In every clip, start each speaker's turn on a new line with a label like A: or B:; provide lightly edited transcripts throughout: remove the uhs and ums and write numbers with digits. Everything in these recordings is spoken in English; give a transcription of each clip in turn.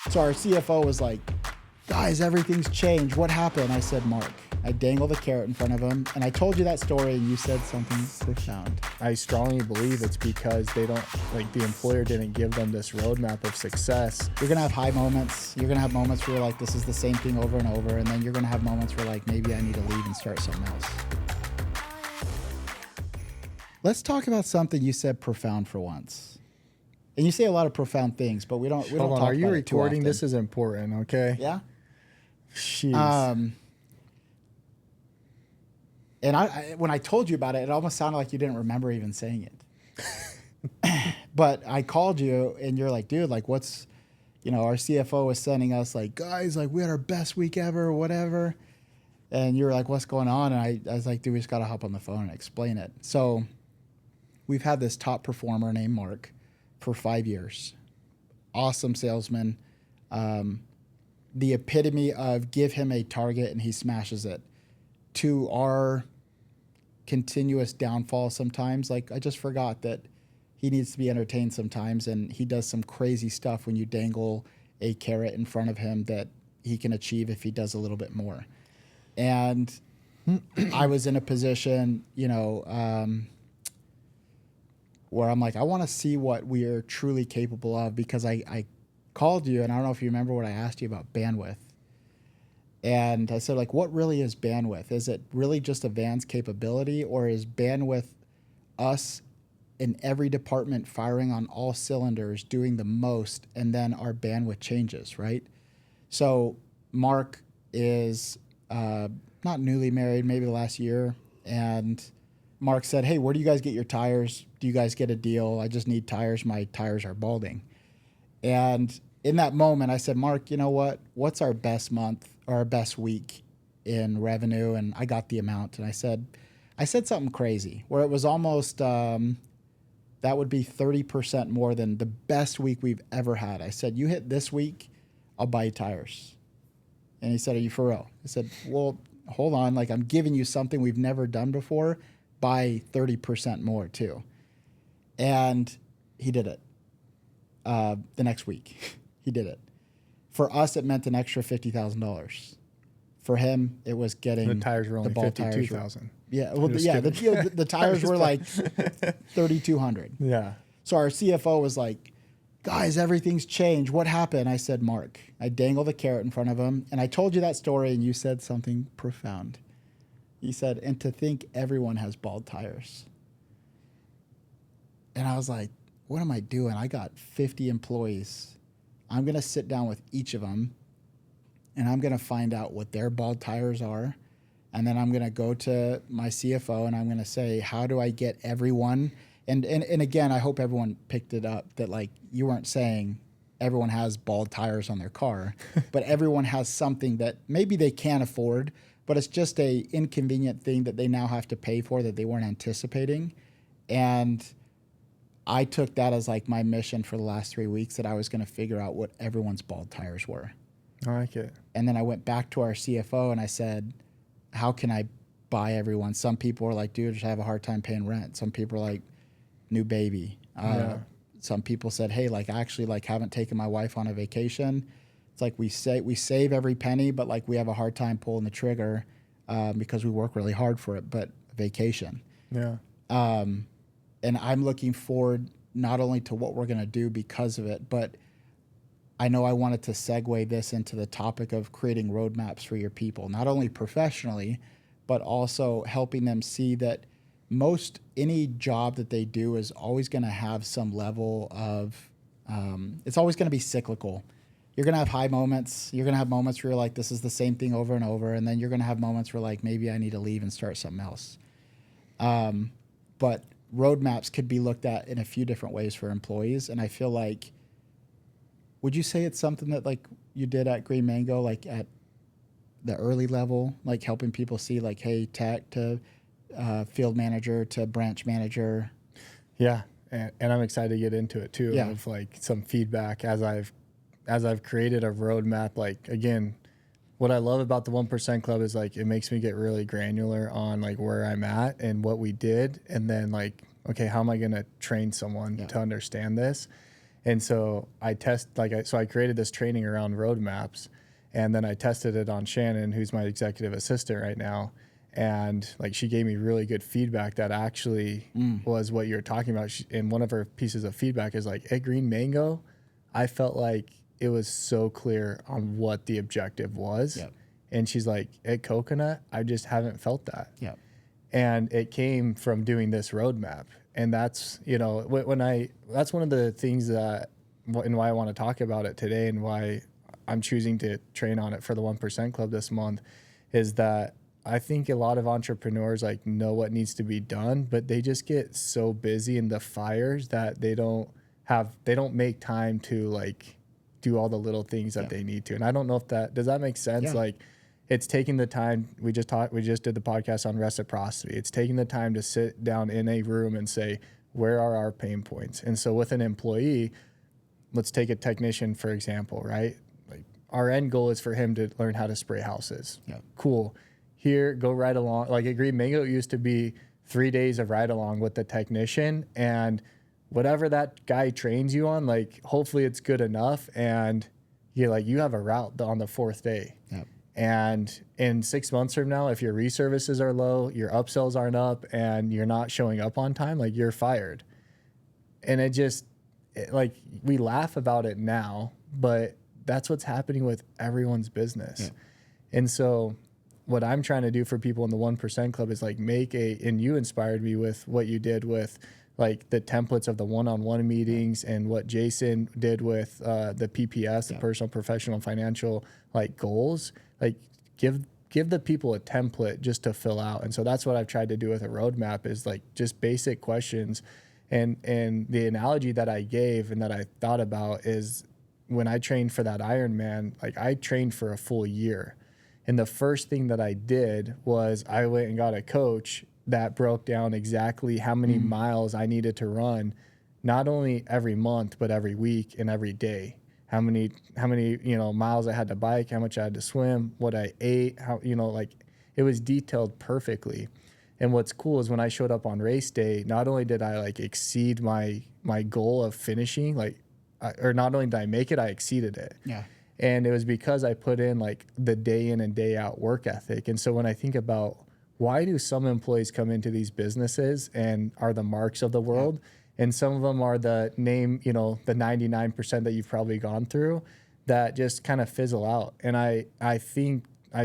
A: So our CFO was like, guys, everything's changed. What happened? I said, Mark. I dangled a carrot in front of him, and I told you that story, and you said something profound.
B: I strongly believe it's because they don't, like, the employer didn't give them this roadmap of success.
A: You're going to have high moments. You're going to have moments where you're like, this is the same thing over and over, and then you're going to have moments where like, maybe I need to leave and start something else. Let's talk about something you said profound for once. And you say a lot of profound things, but we don't talk about it too often.
B: Are you recording? This is important, okay?
A: Yeah.
B: Jeez.
A: And I when I told you about it, it almost sounded like you didn't remember even saying it. But I called you and you're like, dude, like what's, our CFO was sending us like, guys, like we had our best week ever or whatever. And you were like, what's going on? And I was like, dude, we just got to hop on the phone and explain it. So we've had this top performer named Mark for 5 years. Awesome salesman. The epitome of give him a target and he smashes it. To our continuous downfall sometimes, like I just forgot that he needs to be entertained sometimes, and he does some crazy stuff when you dangle a carrot in front of him that he can achieve if he does a little bit more. And I was in a position, where I'm like, I want to see what we are truly capable of, because I called you, and I don't know if you remember what I asked you about bandwidth. And I said, like, what really is bandwidth? Is it really just a van's capability, or is bandwidth us in every department firing on all cylinders, doing the most, and then our bandwidth changes, right? So Mark is not newly married, maybe the last year, and Mark said, hey, where do you guys get your tires? Do you guys get a deal? I just need tires. My tires are balding. And in that moment, I said, Mark, you know what? What's our best month or our best week in revenue? And I got the amount. And I said something crazy where it was almost, that would be 30% more than the best week we've ever had. I said, you hit this week, I'll buy you tires. And he said, are you for real? I said, well, hold on. Like, I'm giving you something we've never done before. Buy 30% more too. And he did it. The next week, he did it. For us, it meant an extra $50,000. For him, it was getting
B: the tires were only $52,000.
A: Yeah, well, the tires were like $3,200.
B: Yeah.
A: So our CFO was like, guys, everything's changed. What happened? I said, Mark. I dangled a carrot in front of him, and I told you that story, and you said something profound. He said, and to think everyone has bald tires. And I was like, what am I doing? I got 50 employees. I'm going to sit down with each of them, and I'm going to find out what their bald tires are. And then I'm going to go to my CFO, and I'm going to say, how do I get everyone? And again, I hope everyone picked it up that, like, you weren't saying everyone has bald tires on their car, but everyone has something that maybe they can't afford, but it's just a inconvenient thing that they now have to pay for that they weren't anticipating. And I took that as like my mission for the last 3 weeks, that I was going to figure out what everyone's bald tires were.
B: I like it. And
A: then I went back to our CFO and I said, how can I buy everyone? Some people are like, dude, I just have a hard time paying rent. Some people are like, new baby. Some people said, hey, like, I actually like haven't taken my wife on a vacation. It's like we save every penny, but like we have a hard time pulling the trigger because we work really hard for it, but vacation.
B: Yeah.
A: And I'm looking forward not only to what we're going to do because of it, but I know I wanted to segue this into the topic of creating roadmaps for your people, not only professionally, but also helping them see that any job that they do is always going to have some level of, it's always going to be cyclical. You're going to have high moments. You're going to have moments where you're like, this is the same thing over and over. And then you're going to have moments where like, maybe I need to leave and start something else. But roadmaps could be looked at in a few different ways for employees. And I feel like, would you say it's something that like you did at Green Mango, like at the early level, like helping people see like, hey, tech to field manager to branch manager?
B: Yeah. And I'm excited to get into it too, of like some feedback as I've created a roadmap. Like, again, what I love about the 1% Club is like, it makes me get really granular on like where I'm at and what we did. And then like, okay, how am I going to train someone to understand this? And so I created this training around roadmaps, and then I tested it on Shannon, who's my executive assistant right now. And like, she gave me really good feedback that actually was what you're talking about. And one of her pieces of feedback is like, at Green Mango, I felt like it was so clear on what the objective was.
A: Yep.
B: And she's like, at Coconut, I just haven't felt that.
A: Yep.
B: And it came from doing this roadmap. And that's, that's one of the things that, and why I want to talk about it today, and why I'm choosing to train on it for the 1% Club this month, is that I think a lot of entrepreneurs like know what needs to be done, but they just get so busy in the fires that they don't make time to like do all the little things that they need to. And I don't know if does that make sense?
A: Yeah.
B: Like, it's taking the time. We just did the podcast on reciprocity. It's taking the time to sit down in a room and say, where are our pain points? And so with an employee, let's take a technician, for example, right? Like, our end goal is for him to learn how to spray houses.
A: Yeah.
B: Cool. Here, go ride along. Like at Green Mango, it used to be 3 days of ride along with the technician, and whatever that guy trains you on, like, hopefully it's good enough. And you have a route on the 4th day.
A: Yep.
B: And in 6 months from now, if your reservices are low, your upsells aren't up, and you're not showing up on time, like, you're fired. And like, we laugh about it now, but that's what's happening with everyone's business. Yeah. And so what I'm trying to do for people in the 1% Club is like and you inspired me with what you did with like the templates of the one-on-one meetings, and what Jason did with the PPS, the personal, professional, financial, like, goals. Like, give the people a template just to fill out. And so that's what I've tried to do with a roadmap, is like just basic questions. And the analogy that I gave and that I thought about is when I trained for that Ironman, like, I trained for a full year. And the first thing that I did was I went and got a coach that broke down exactly how many miles I needed to run, not only every month, but every week and every day. How many miles I had to bike, how much I had to swim, what I ate, like, it was detailed perfectly. And what's cool is when I showed up on race day, not only did I like exceed my goal of finishing, or not only did I make it, I exceeded it.
A: Yeah.
B: And it was because I put in like the day in and day out work ethic. And so when I think about, why do some employees come into these businesses and are the marks of the world? Yeah. And some of them are the 99% that you've probably gone through that just kind of fizzle out. And I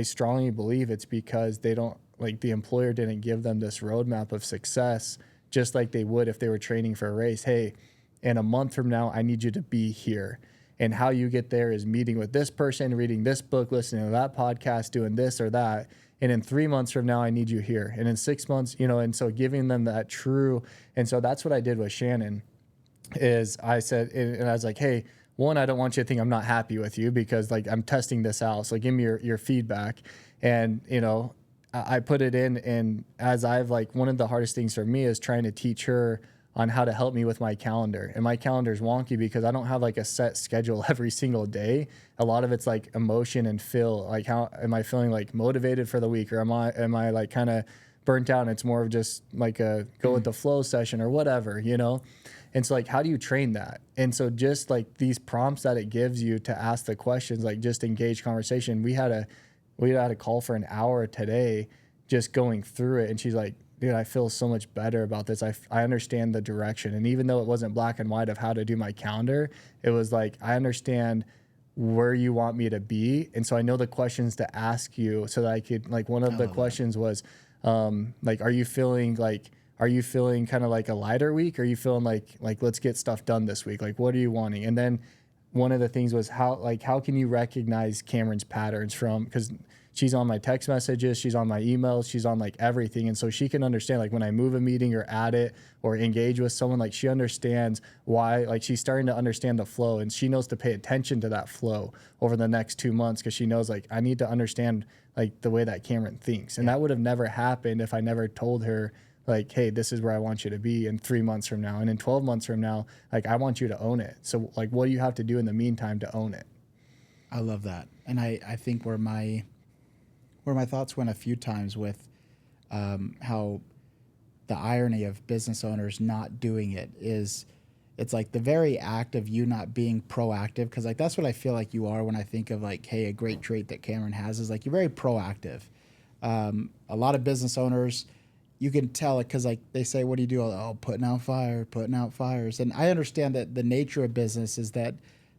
B: strongly believe it's because they don't, like, the employer didn't give them this roadmap of success, just like they would if they were training for a race. Hey, in a month from now, I need you to be here. And how you get there is meeting with this person, reading this book, listening to that podcast, doing this or that. And in 3 months from now, I need you here. And in 6 months, and so giving them that true. And so that's what I did with Shannon, is I said, and I was like, hey, one, I don't want you to think I'm not happy with you, because like, I'm testing this out. So give me your feedback. And, I put it in, and as I've like, one of the hardest things for me is trying to teach her on how to help me with my calendar. And my calendar is wonky because I don't have like a set schedule every single day. A lot of it's like emotion and feel, like, how am I feeling like motivated for the week, or am I like kind of burnt out, and it's more of just like a go with the flow session or whatever, And so like, how do you train that? And so just like these prompts that it gives you to ask the questions, like just engage conversation. We had a call for an hour today, just going through it. And she's like, dude, I feel so much better about this. I understand the direction. And even though it wasn't black and white of how to do my calendar, it was like, I understand where you want me to be. And so I know the questions to ask you, so that I could, like, one of the questions was, like, are you feeling kind of like a lighter week? Are you feeling like let's get stuff done this week? Like, what are you wanting? And then one of the things was how can you recognize Cameron's patterns from, because she's on my text messages, she's on my emails, she's on like everything. And so she can understand, like, when I move a meeting or add it or engage with someone, like, she understands why, like, she's starting to understand the flow, and she knows to pay attention to that flow over the next 2 months, because she knows, like, I need to understand like the way that Cameron thinks. And that would have never happened if I never told her, like, hey, this is where I want you to be in 3 months from now. And in 12 months from now, like, I want you to own it. So like, what do you have to do in the meantime to own it?
A: I love that. And I think where my thoughts went a few times with how the irony of business owners not doing it is It's like the very act of you not being proactive, because like that's what I feel like you are when I think of like, hey, a great trait that Cameron has is like you're very proactive. A lot of business owners, you can tell it because like they say, what do you do? Oh, putting out fires. And I understand that the nature of business is that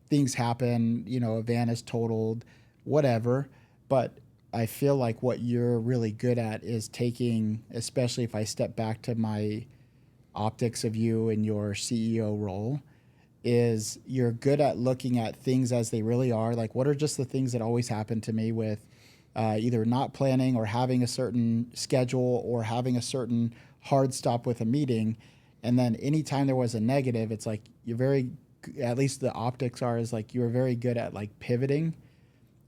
A: things happen, you know, a van is totaled, whatever. But I feel like what you're really good at is taking, especially if I step back to my optics of you in your CEO role, is you're good at looking at things as they really are. Like, what are just the things that always happen to me with either not planning or having a certain schedule or having a certain hard stop with a meeting. And then anytime there was a negative, it's like you're very, at least the optics are, is like you're very good at like pivoting.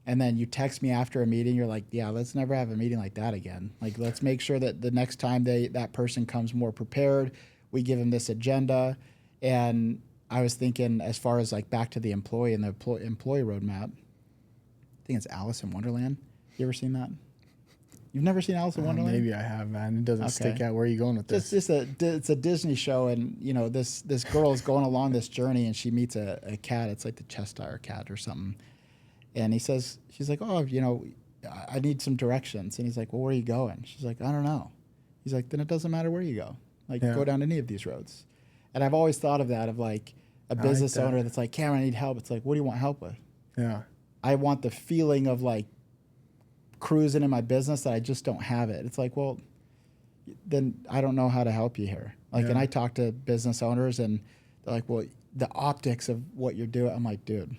A: And then you text me after a meeting, you're like, yeah, let's never have a meeting like that again. Like, let's make sure that the next time that person comes more prepared, we give them this agenda. And I was thinking, as far as like back to the employee and the employee roadmap, I think it's Alice in Wonderland. You ever seen that? You've never seen Alice in Wonderland?
B: Maybe I have, man. It doesn't stick out. Where are you going with this?
A: It's a Disney show, and you know this girl is going along this journey, and she meets a cat. It's like the Cheshire cat or something. And she's like, oh, you know, I need some directions. And he's like, well, where are you going? She's like, I don't know. He's like, then it doesn't matter where you go. Like, go down any of these roads. And I've always thought of that, of like a business owner that's like, Cameron, I need help. It's like, what do you want help with?
B: Yeah.
A: I want the feeling of like cruising in my business that I just don't have it. It's like, well, then I don't know how to help you here. Like, and I talk to business owners and they're like, well, the optics of what you're doing. I'm like, dude,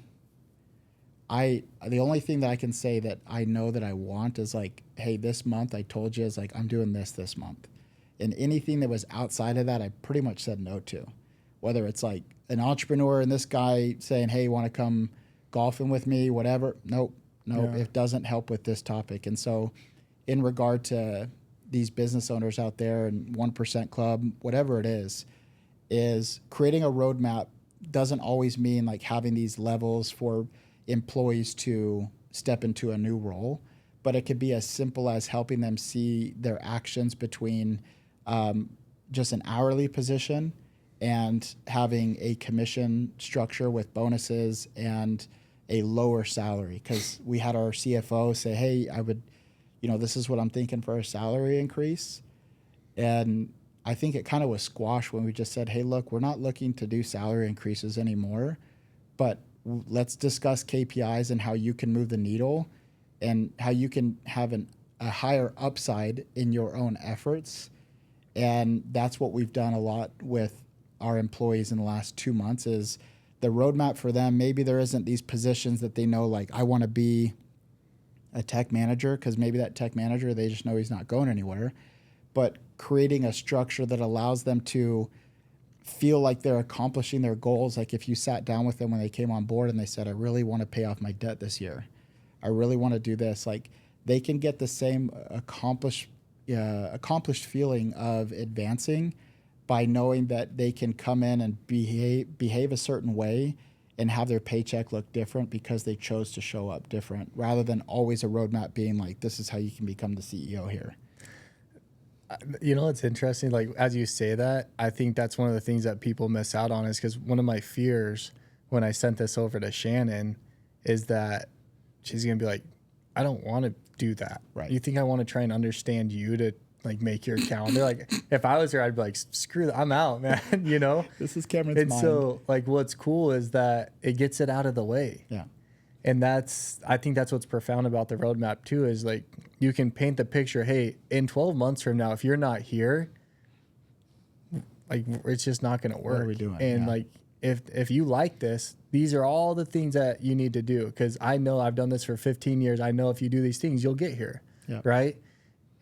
A: the only thing that I can say that I know that I want is like, hey, this month I told you is like, I'm doing this month. And anything that was outside of that, I pretty much said no to. Whether it's like an entrepreneur and this guy saying, hey, you want to come golfing with me, whatever. Nope, it doesn't help with this topic. And so in regard to these business owners out there and 1% Club, whatever it is creating a roadmap doesn't always mean like having these levels for employees to step into a new role, but it could be as simple as helping them see their actions between just an hourly position and having a commission structure with bonuses and a lower salary. Because we had our CFO say, hey, this is what I'm thinking for a salary increase. And I think it kind of was squashed when we just said, hey, look, we're not looking to do salary increases anymore, but let's discuss KPIs and how you can move the needle and how you can have a higher upside in your own efforts. And that's what we've done a lot with our employees in the last 2 months is the roadmap for them. Maybe there isn't these positions that they know, like I want to be a tech manager, because maybe that tech manager, they just know he's not going anywhere, but creating a structure that allows them to feel like they're accomplishing their goals. Like if you sat down with them when they came on board and they said, I really want to pay off my debt this year. I really want to do this. Like they can get the same accomplished feeling of advancing by knowing that they can come in and behave a certain way and have their paycheck look different because they chose to show up different, rather than always a roadmap being like, this is how you can become the CEO here.
B: You know, it's interesting. Like, as you say that, I think that's one of the things that people miss out on, is because one of my fears when I sent this over to Shannon is that she's going to be like, I don't want to do that.
A: Right.
B: You think I want to try and understand you to like make your calendar? Like if I was her, I'd be like, screw that, I'm out, man. You know,
A: this is Cameron's
B: and
A: mind.
B: So like, what's cool is that it gets it out of the way.
A: Yeah.
B: And I think that's what's profound about the roadmap too, is like you can paint the picture. Hey, in 12 months from now, if you're not here, like it's just not going to work.
A: What are we doing?
B: And like, if you like this, these are all the things that you need to do. Cause I know I've done this for 15 years. I know if you do these things, you'll get here.
A: Yep.
B: Right.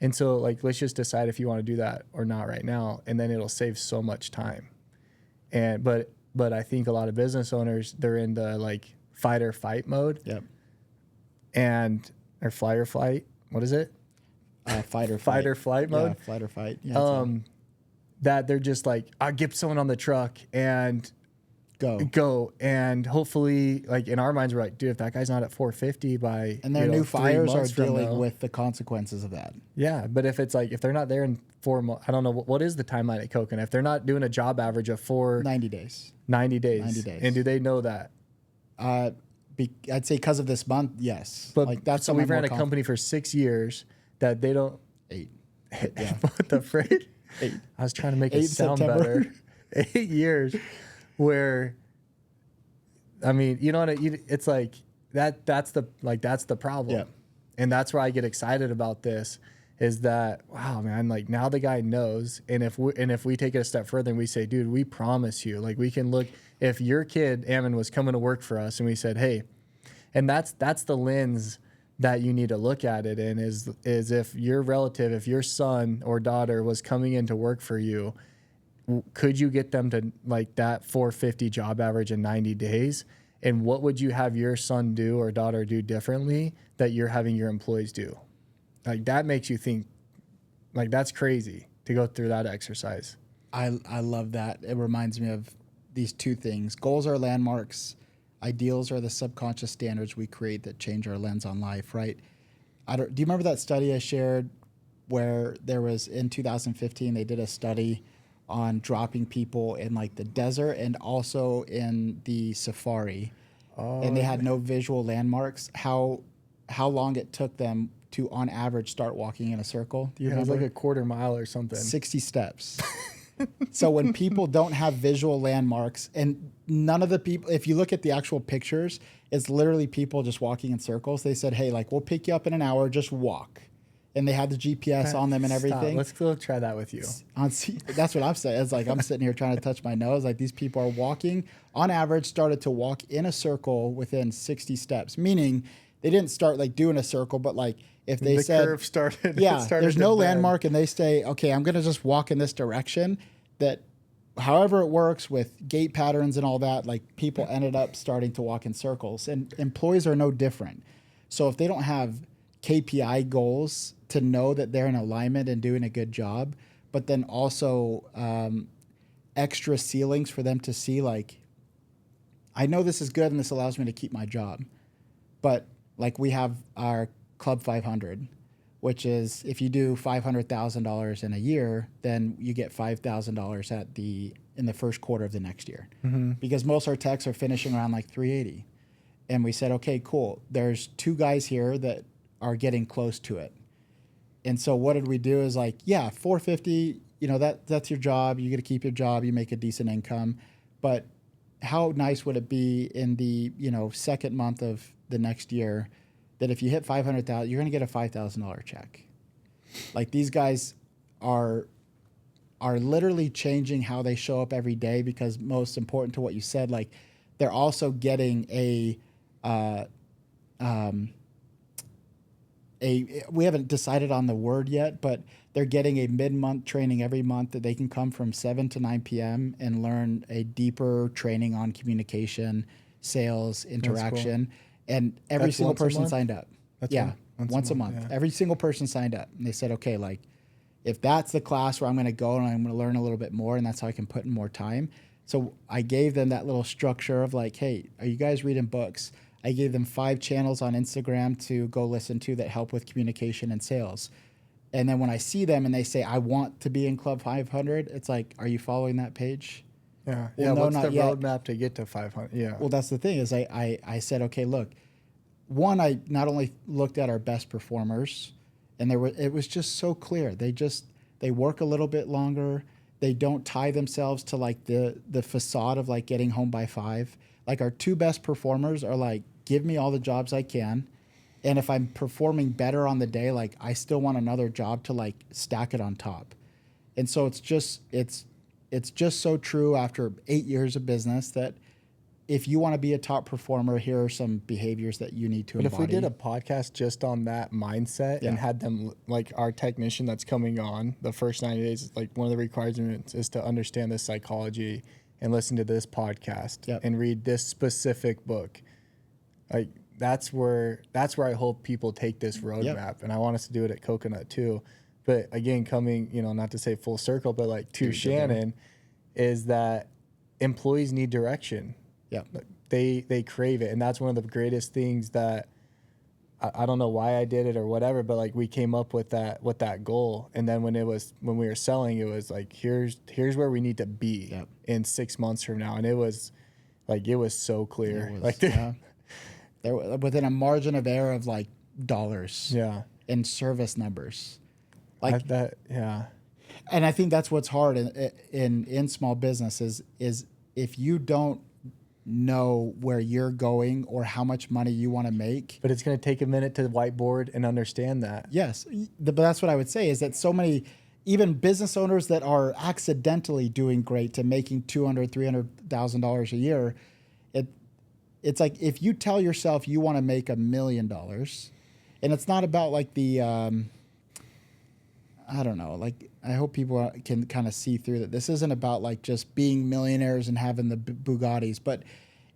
B: And so like, let's just decide if you want to do that or not right now. And then it'll save so much time. But I think a lot of business owners, they're in the like fight or fight mode.
A: Yep.
B: Or fly or flight. What is it?
A: Fight or
B: flight mode.
A: Yeah, fight or fight. Yeah,
B: that they're just like, I'll get someone on the truck and go. And hopefully, like in our minds, we're like, dude, if that guy's not at 450 by,
A: and their new fires are dealing
B: now,
A: with the consequences of that.
B: Yeah. But if it's like, if they're not there in 4 months, I don't know, what is the timeline at Coconut? If they're not doing a job average of
A: 90 days.
B: 90 days.
A: 90 days.
B: And do they know that?
A: I'd say because of this month, yes.
B: But
A: like that's
B: so we've ran a company for 6 years that they don't.
A: 8.
B: Yeah. What the frick?
A: 8.
B: I was trying to make it sound better. 8 years where, I mean, you know what? It's like that's the problem.
A: Yeah.
B: And that's why I get excited about this is that, wow, man, like now the guy knows. And if we take it a step further and we say, dude, we promise you, like we can look, if your kid, Ammon, was coming to work for us and we said, hey, and that's the lens that you need to look at it in is if your relative, if your son or daughter was coming in to work for you, could you get them to like that 450 job average in 90 days? And what would you have your son do or daughter do differently that you're having your employees do? Like that makes you think, like that's crazy to go through that exercise.
A: I love that. It reminds me of these two things. Goals are landmarks. Ideals are the subconscious standards we create that change our lens on life, right? Do you remember that study I shared where there was in 2015, they did a study on dropping people in like the desert and also in the safari. And they had no visual landmarks. How long it took them to, on average, start walking in a circle? Do you remember?
B: It was like a quarter mile or something.
A: 60 steps. So when people don't have visual landmarks, and none of the people, if you look at the actual pictures, it's literally people just walking in circles. They said, hey, like, we'll pick you up in an hour, just walk. And they had the GPS on them and everything.
B: Let's go try that with you.
A: That's what I'm saying. It's like I'm sitting here trying to touch my nose. Like these people are walking, on average, started to walk in a circle within 60 steps, meaning they didn't start like doing a circle, but like if they said,
B: curve started,
A: there's no landmark, and they say, okay, I'm going to just walk in this direction, that however it works with gait patterns and all that, like people ended up starting to walk in circles, and employees are no different. So if they don't have KPI goals to know that they're in alignment and doing a good job, but then also extra ceilings for them to see, like, I know this is good and this allows me to keep my job, but like we have our Club 500, which is if you do $500,000 in a year, then you get $5,000 in the first quarter of the next year, because most of our techs are finishing around like 380. And we said, okay, cool. There's 2 guys here that are getting close to it. And so what did we do is like, yeah, 450, you know, that's your job. You get to keep your job. You make a decent income. But how nice would it be in the, you know, second month of the next year that if you hit 500,000, you're going to get a $5,000 check. Like these guys are literally changing how they show up every day, because most important to what you said, like they're also getting we haven't decided on the word yet, but they're getting a mid-month training every month that they can come from 7 to 9 p.m. and learn a deeper training on communication, sales, interaction. Cool. And every single person signed up. Once a month. Yeah. Every single person signed up. And they said, okay, like if that's the class where I'm going to go and I'm going to learn a little bit more, and that's how I can put in more time. So I gave them that little structure of like, hey, are you guys reading books? I gave them 5 channels on Instagram to go listen to that help with communication and sales. And then when I see them and they say, I want to be in Club 500, it's like, are you following that page?
B: Yeah.
A: Well,
B: yeah.
A: no,
B: What's the
A: yet.
B: roadmap to get to 500? Yeah.
A: Well, that's the thing is I said, okay, look, one, I not only looked at our best performers, and it was just so clear. They work a little bit longer. They don't tie themselves to like the facade of like getting home by 5. Like our 2 best performers are like, give me all the jobs I can. And if I'm performing better on the day, like I still want another job to like stack it on top. And so it's just so true after 8 years of business that if you want to be a top performer, here are some behaviors that you need to embody.
B: But if we did a podcast just on that mindset and had them, like our technician that's coming on the first 90 days, like one of the requirements is to understand this psychology and listen to this podcast and read this specific book. Like that's where I hope people take this roadmap, and I want us to do it at Coconut too. But again, coming, you know, not to say full circle, but like to Shannon, is that employees need direction.
A: Yeah.
B: They crave it. And that's one of the greatest things that I don't know why I did it or whatever, but like we came up with that goal. And then when we were selling, it was like, here's where we need to be in 6 months from now. And it was so clear.
A: There within a margin of error of like dollars.
B: Yeah.
A: And service numbers.
B: Like that. Yeah.
A: And I think that's what's hard in small business is if you don't know where you're going or how much money you want to make.
B: But it's going to take a minute to whiteboard and understand that.
A: Yes. But that's what I would say is that so many, even business owners that are accidentally doing great to making $200,000, $300,000 a year, it's like if you tell yourself you want to make $1 million, and it's not about like the, I don't know, like I hope people can kind of see through that. This isn't about like just being millionaires and having the Bugattis, but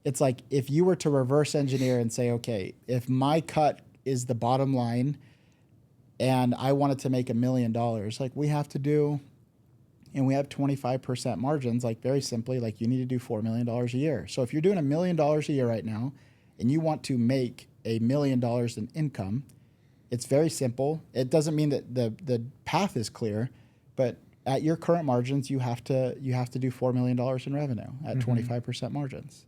A: it's like if you were to reverse engineer and say, okay, if my cut is the bottom line and I wanted to make $1 million, like we have to do, and we have 25% margins, like very simply, like you need to do $4 million a year. So if you're doing $1 million a year right now and you want to make $1 million in income, it's very simple. It doesn't mean that the path is clear, but at your current margins, you have to do $4 million in revenue at 25% margins.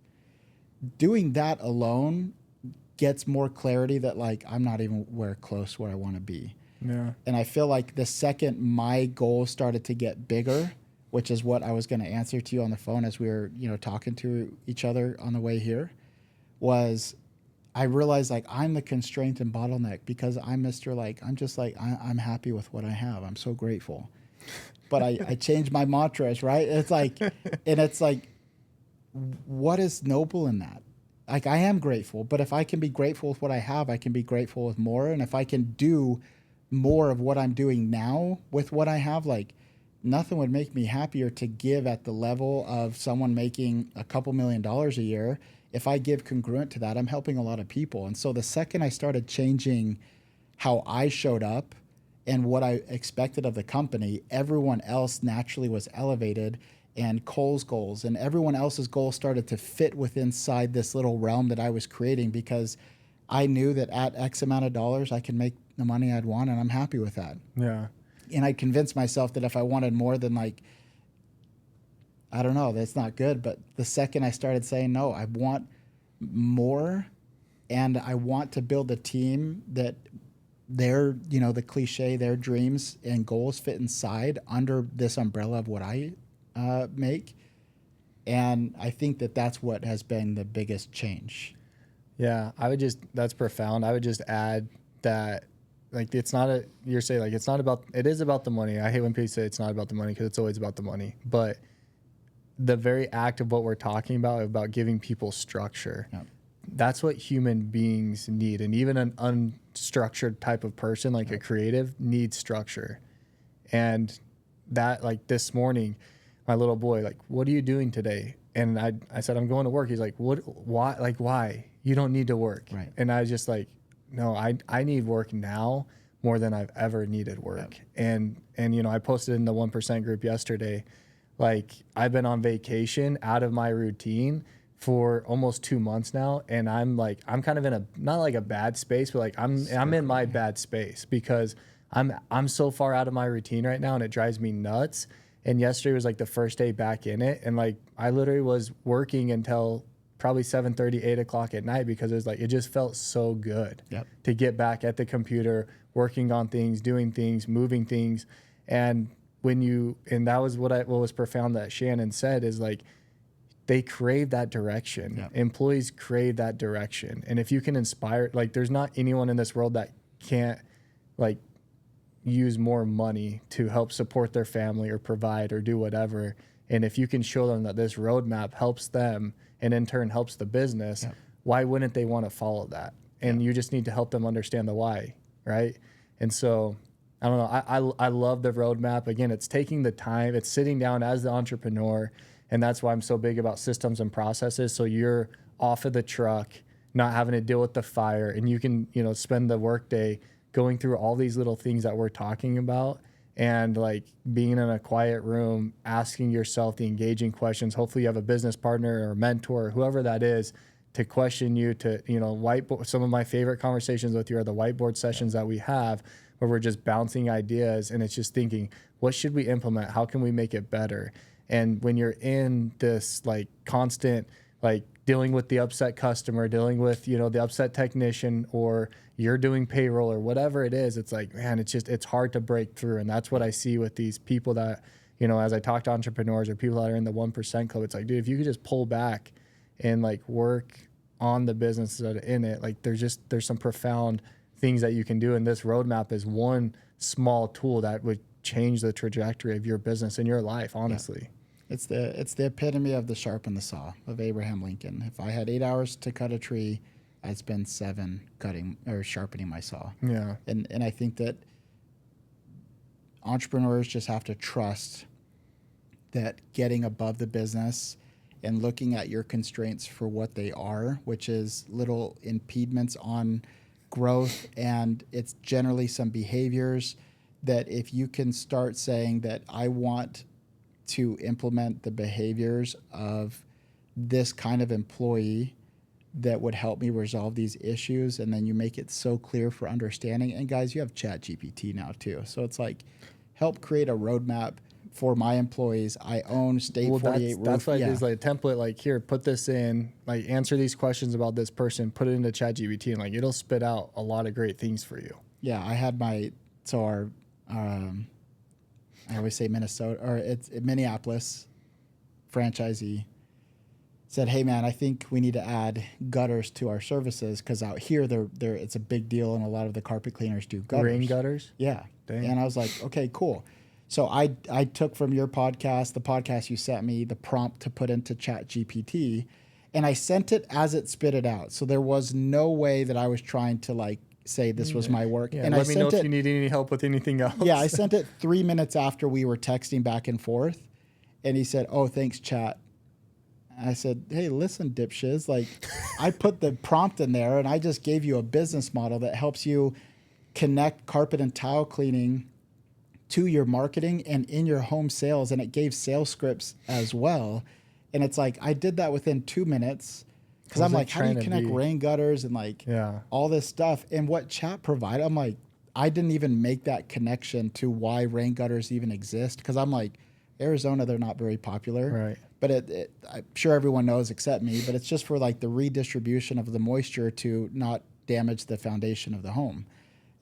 A: Doing that alone gets more clarity that like I'm not even close where I want to be.
B: Yeah.
A: And I feel like the second my goal started to get bigger, which is what I was going to answer to you on the phone as we were, talking to each other on the way here, was I realized like I'm the constraint in Bottleneck because I'm I'm happy with what I have. I'm so grateful. But I changed my mantras, right? It's like, and it's like, what is noble in that? Like I am grateful, but if I can be grateful with what I have, I can be grateful with more. And if I can do more of what I'm doing now with what I have, like nothing would make me happier to give at the level of someone making a couple $1 million a year. If I give congruent to that, I'm helping a lot of people. And so the second I started changing how I showed up and what I expected of the company, everyone else naturally was elevated, and Cole's goals and everyone else's goals started to fit within inside this little realm that I was creating because I knew that at X amount of dollars, I can make the money I'd want, and I'm happy with that.
B: Yeah.
A: And I convinced myself that if I wanted more than like, I don't know, that's not good. But the second I started saying, no, I want more, and I want to build a team that their, the cliche, their dreams and goals fit inside under this umbrella of what I make. And I think that that's what has been the biggest change.
B: Yeah, that's profound. I would just add that, like, it is about the money. I hate when people say it's not about the money because it's always about the money. But the very act of what we're talking about giving people structure, that's what human beings need. And even an unstructured type of person, like a creative, needs structure. And that, like this morning, my little boy, like, what are you doing today? And I said, I'm going to work. He's like, what? Why? Like, why? You don't need to work.
A: Right.
B: And I was just like, no, I need work now more than I've ever needed work. Yep. And I posted in the 1% group yesterday, like I've been on vacation out of my routine for almost 2 months now. And I'm kind of in not like a bad space, but like I'm in my bad space because I'm so far out of my routine right now and it drives me nuts. And yesterday was like the first day back in it. And like, I literally was working until probably 7:30, 8 o'clock at night because it just felt so good to get back at the computer, working on things, doing things, moving things. And that was what was profound that Shannon said is like, they crave that direction. Yep. Employees crave that direction. And if you can inspire, like there's not anyone in this world that can't like use more money to help support their family or provide or do whatever. And if you can show them that this roadmap helps them and in turn helps the business, why wouldn't they want to follow that? And you just need to help them understand the why, right? And so, I don't know, I love the roadmap. Again, it's taking the time, it's sitting down as the entrepreneur, and that's why I'm so big about systems and processes. So you're off of the truck, not having to deal with the fire, and you can, spend the workday going through all these little things that we're talking about and like being in a quiet room, asking yourself the engaging questions. Hopefully you have a business partner or mentor or whoever that is to question you, to, you know, whiteboard. Some of my favorite conversations with you are the whiteboard sessions that we have where we're just bouncing ideas, and it's just thinking, what should we implement? How can we make it better? And when you're in this like constant, like dealing with the upset customer, dealing with, you know, the upset technician, or you're doing payroll or whatever it is, it's like, man, it's hard to break through. And that's what I see with these people that, you know, as I talk to entrepreneurs or people that are in the 1% club, it's like, dude, if you could just pull back and like work on the businesses that are in it, like there's some profound things that you can do. And this roadmap is one small tool that would change the trajectory of your business and your life, honestly.
A: Yeah. It's the epitome of the sharpen the saw of Abraham Lincoln. If I had 8 hours to cut a tree, I'd spend 7 cutting or sharpening my saw.
B: Yeah.
A: And I think that entrepreneurs just have to trust that getting above the business and looking at your constraints for what they are, which is little impediments on growth, and it's generally some behaviors that if you can start saying that I want to implement the behaviors of this kind of employee that would help me resolve these issues, and then you make it so clear for understanding. And guys, you have ChatGPT now too, so it's like, help create a roadmap for my employees. I own State 48 roof.
B: That's what it is, like a template, like here, put this in, like answer these questions about this person, put it into ChatGPT, and like it'll spit out a lot of great things for you.
A: Yeah, I had our I always say Minnesota, or it's Minneapolis franchisee said, hey man, I think we need to add gutters to our services, because out here it's a big deal, and a lot of the carpet cleaners do gutters.
B: Rain gutters?
A: Yeah.
B: Dang.
A: And I was like, okay, cool. So I took from your podcast, the podcast you sent me, the prompt to put into ChatGPT, and I sent it as it spit it out. So there was no way that I was trying to like say this was my work.
B: Yeah,
A: and
B: let me know if you need any help with anything else.
A: Yeah, I sent it 3 minutes after we were texting back and forth, and he said, oh, thanks, chat. I said, hey, listen, dipshiz, like I put the prompt in there, and I just gave you a business model that helps you connect carpet and tile cleaning to your marketing and in your home sales, and it gave sales scripts as well. And it's like, I did that within 2 minutes, because I'm like, how do you connect rain gutters and like all this stuff? And what chat provided, I'm like, I didn't even make that connection to why rain gutters even exist, because I'm like, Arizona, they're not very popular.
B: Right.
A: But I'm sure everyone knows except me, but it's just for like the redistribution of the moisture to not damage the foundation of the home.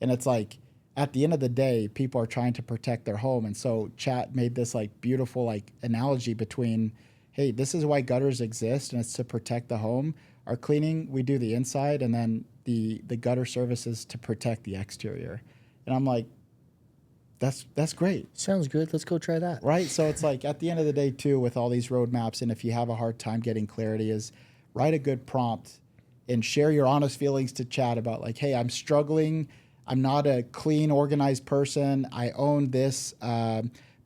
A: And it's like, at the end of the day, people are trying to protect their home. And so chat made this like beautiful like analogy between, hey, this is why gutters exist, and it's to protect the home. Our cleaning, we do the inside, and then the gutter services to protect the exterior. And I'm like, that's great.
B: Sounds good. Let's go try that.
A: Right? So it's like, at the end of the day too, with all these roadmaps, and if you have a hard time getting clarity, is write a good prompt and share your honest feelings to chat about like, hey, I'm struggling. I'm not a clean, organized person. I own this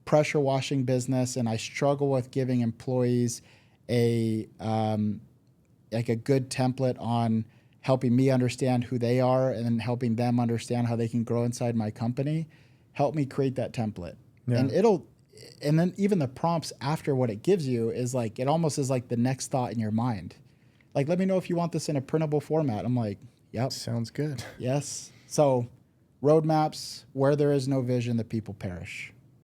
A: pressure washing business, and I struggle with giving employees a good template on helping me understand who they are, and then helping them understand how they can grow inside my company. Help me create that template. Yeah. And then even the prompts after what it gives you is like, it almost is like the next thought in your mind. Like, let me know if you want this in a printable format. I'm like, yep.
B: Sounds good.
A: Yes. So roadmaps, where there is no vision, the people perish.